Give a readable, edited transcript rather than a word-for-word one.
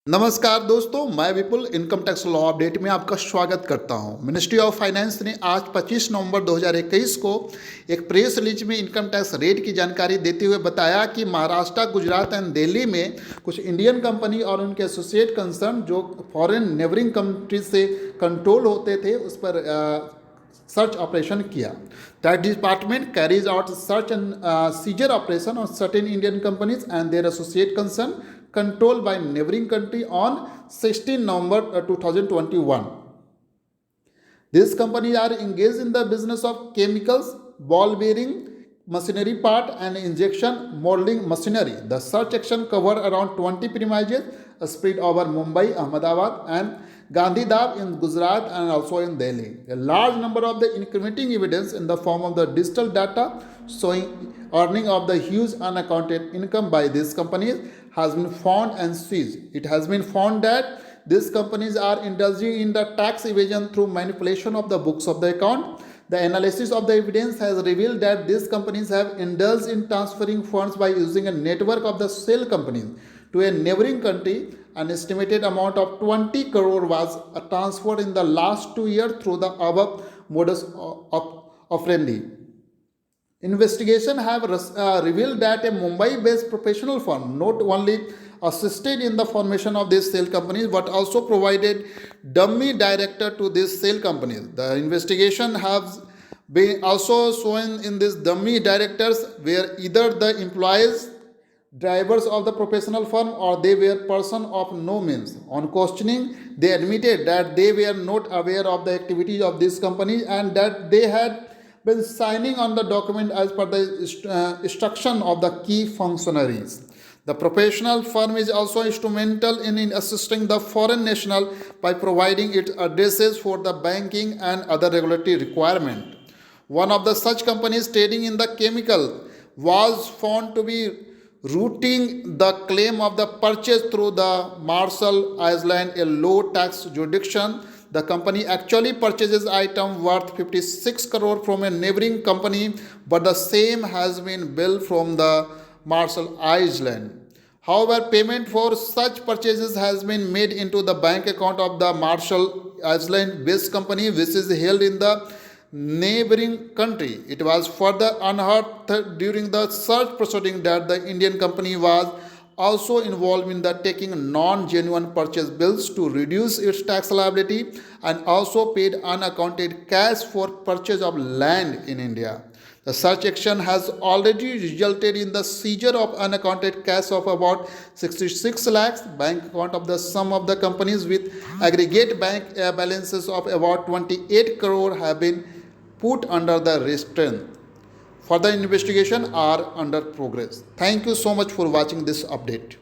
नमस्कार दोस्तों, मैं विपुल इनकम टैक्स लॉ अपडेट में आपका स्वागत करता हूं। मिनिस्ट्री ऑफ फाइनेंस ने आज 25 नवंबर 2021 को एक प्रेस रिलीज में इनकम टैक्स रेट की जानकारी देते हुए बताया कि महाराष्ट्र, गुजरात एंड दिल्ली में कुछ इंडियन कंपनी और उनके एसोसिएट कंसर्न जो फॉरेन नेबरिंग कंट्रीज से कंट्रोल होते थे उस पर सर्च ऑपरेशन किया। That department carries out search and seizure operation on certain Indian companies and their associate concern controlled by neighboring country on 16 November 2021. These companies are engaged in the business of chemicals, ball bearing, machinery part and injection molding machinery. The search action covered around 20 premises spread over Mumbai, Ahmedabad and Gandhidham in Gujarat and also in Delhi. A large number of the incriminating evidence in the form of the digital data showing earning of the huge unaccounted income by these companies has been found and seized. It has been found that these companies are indulging in the tax evasion through manipulation of the books of the account. The analysis of the evidence has revealed that these companies have indulged in transferring funds by using a network of the shell companies to a neighboring country. An estimated amount of 20 crore was transferred in the last 2 years through the above modus operandi. Investigation have revealed that a Mumbai-based professional firm not only assisted in the formation of these sale companies but also provided dummy director to these sale companies. The investigation has been also shown in these dummy directors where either the employees, drivers of the professional firm or they were person of no means. On questioning, they admitted that they were not aware of the activities of these companies and that they had been signing on the document as per the instruction of the key functionaries. The professional firm is also instrumental in assisting the foreign national by providing its addresses for the banking and other regulatory requirement. One of the such companies trading in the chemical was found to be routing the claim of the purchase through the Marshall Island, a low tax jurisdiction. The company actually purchases item worth 56 crore from a neighboring company, but the same has been billed from the Marshall Island. However, payment for such purchases has been made into the bank account of the Marshall Island based company, which is held in the neighboring country. It was further unearthed during the search proceeding that the Indian company was also involved in the taking non-genuine purchase bills to reduce its tax liability and also paid unaccounted cash for purchase of land in India. The search action has already resulted in the seizure of unaccounted cash of about 66 lakhs bank account of the sum of the companies with aggregate bank balances of about 28 crore have been put under the restraint. Further investigation are under progress. Thank you so much for watching this update.